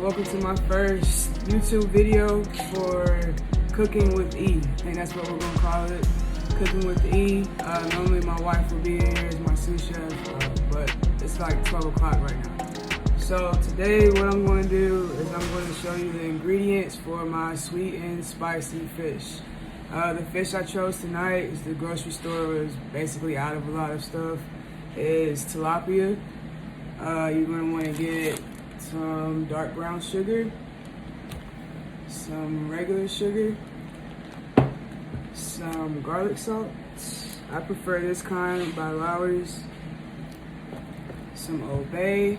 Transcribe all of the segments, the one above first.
Welcome to my first YouTube video for Cooking with E. I think that's what we're gonna call it, Cooking with E. Normally my wife will be here as my sous chef, but it's like 12 o'clock right now. So today what I'm going to do is I'm going to show you the ingredients for my sweet and spicy fish. The fish I chose tonight is the grocery store was basically out of a lot of stuff. It is tilapia. You're going to want to get some dark brown sugar, some regular sugar, some garlic salt. I prefer this kind by Lowry's, some Old Bay,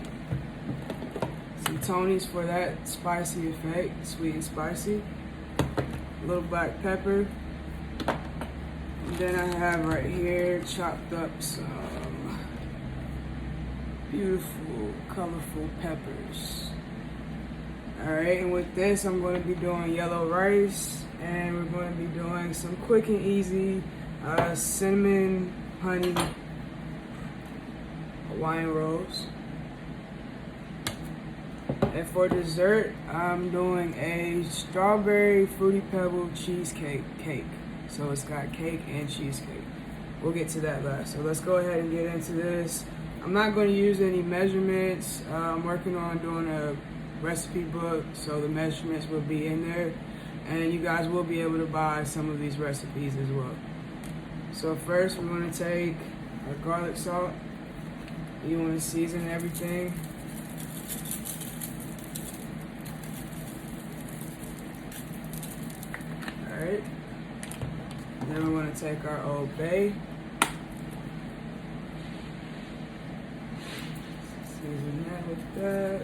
some Tony's for that spicy effect, sweet and spicy, a little black pepper, and then I have right here chopped up some beautiful, colorful peppers. Alright, and with this I'm going to be doing yellow rice, and we're going to be doing some quick and easy cinnamon honey Hawaiian rolls. And for dessert, I'm doing a strawberry fruity pebble cheesecake cake. So it's got cake and cheesecake. We'll get to that last. So let's go ahead and get into this. I'm not going to use any measurements. I'm working on doing a recipe book, so the measurements will be in there. And you guys will be able to buy some of these recipes as well. So first we're going to take our garlic salt. You want to season everything. Alright. Then we're going to take our Old Bay. Season that with that.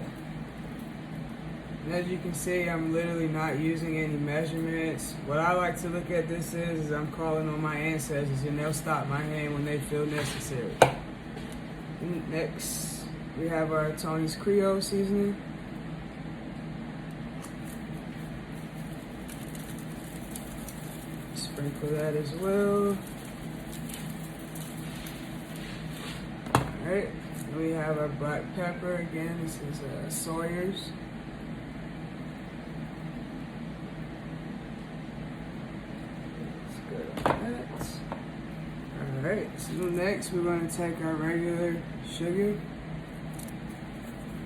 And as you can see, I'm literally not using any measurements. What I like to look at this is I'm calling on my ancestors, and they'll stop my hand when they feel necessary. And next, we have our Tony's Creole seasoning. Sprinkle that as well. Alright, we have our black pepper. Again, this is Sawyer's. Alright, so next we're going to take our regular sugar.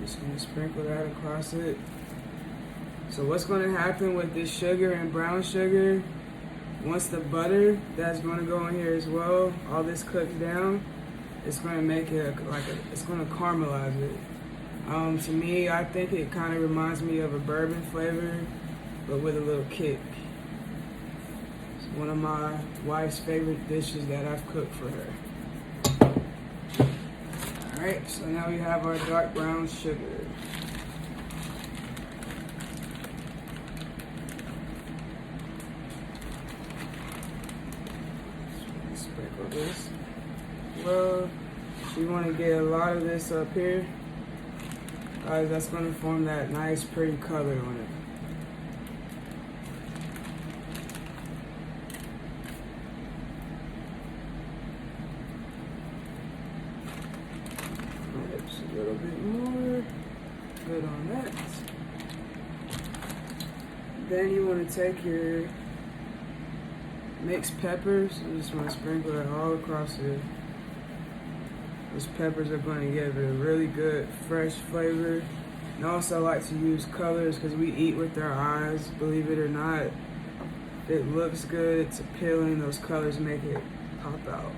Just going to sprinkle that across it. So what's going to happen with this sugar and brown sugar, once the butter that's going to go in here as well, all this cooks down, it's going to make it it's going to caramelize it. To me, I think it kind of reminds me of a bourbon flavor, but with a little kick. One of my wife's favorite dishes that I've cooked for her. Alright, so now we have our dark brown sugar. Sprinkle this. Well, you want to get a lot of this up here. That's going to form that nice pretty color on it. A little bit more. Good on that. Then you want to take your mixed peppers. You just want to sprinkle it all across here. Those peppers are going to give it a really good fresh flavor. And I also like to use colors because we eat with our eyes, believe it or not. It looks good, it's appealing, those colors make it pop out.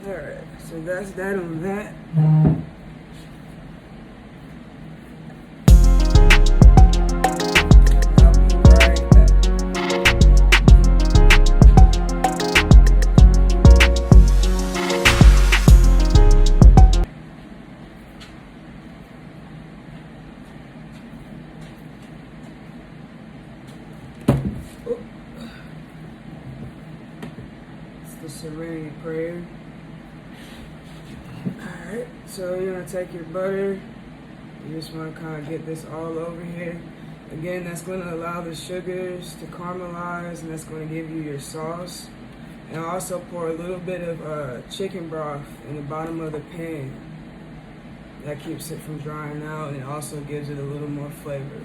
Alright, so that's that on that. It's the Serenity Prayer. Alright, so you're going to take your butter. You just want to kind of get this all over here. Again, that's going to allow the sugars to caramelize, and that's going to give you your sauce. And I also pour a little bit of chicken broth in the bottom of the pan. That keeps it from drying out, and it also gives it a little more flavor.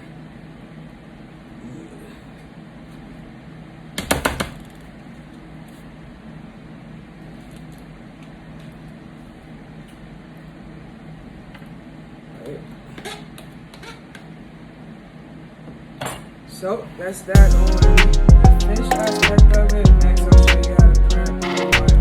So that's that on the fish aspect of it. Next, I'll show you how to prep the white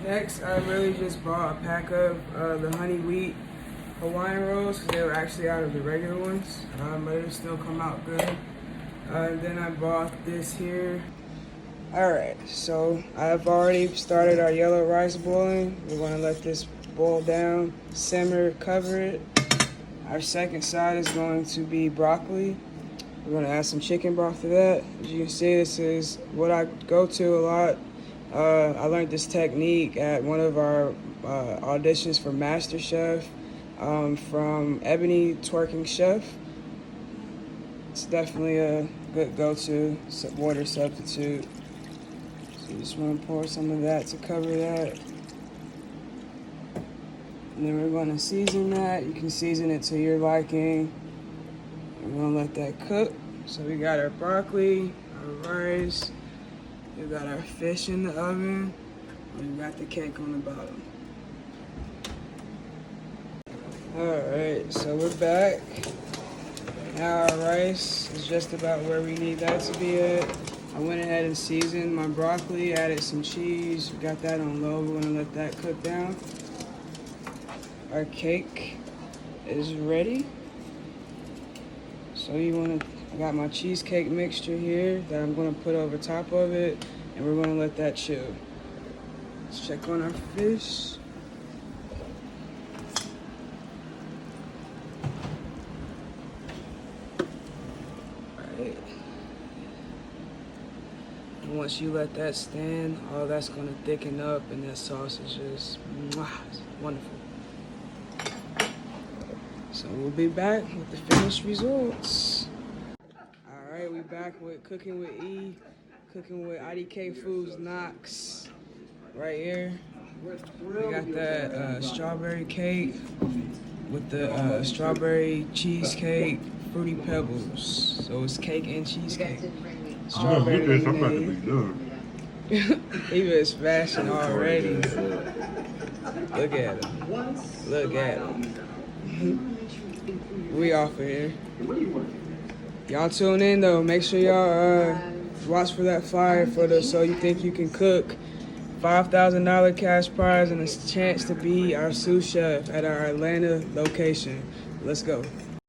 Next, I really just bought a pack of the honey wheat Hawaiian rolls because they were actually out of the regular ones, but it'll still come out good. Then I bought this here. Alright, so I've already started our yellow rice boiling. We're going to let this boil down, simmer, cover it. Our second side is going to be broccoli. We're going to add some chicken broth to that. As you can see, this is what I go to a lot. I learned this technique at one of our auditions for MasterChef from Ebony Twerking Chef. It's definitely a good go-to water substitute. So you just want to pour some of that to cover that. And then we're going to season that. You can season it to your liking. We're going to let that cook. So we got our broccoli, our rice. We got our fish in the oven, and we got the cake on the bottom. Alright, so we're back. Now our rice is just about where we need that to be at. I went ahead and seasoned my broccoli, added some cheese. We got that on low. We're gonna let that cook down. Our cake is ready. So I got my cheesecake mixture here that I'm going to put over top of it, and we're going to let that chill. Let's check on our fish. Alright. And once you let that stand, all that's going to thicken up, and that sauce is just it's wonderful. So we'll be back with the finished results. Alright, we back with Cooking with E, cooking with IDK Foods Knox. Right here, we got that strawberry cake with the strawberry cheesecake, fruity pebbles. So it's cake and cheesecake. Strawberry lemonade. Eva is fashion already. Look at him. Look at him. We off of here. Y'all tune in though. Make sure y'all watch for that flyer for the So You Think You Can Cook $5,000 cash prize and a chance to be our sous chef at our Atlanta location. Let's go.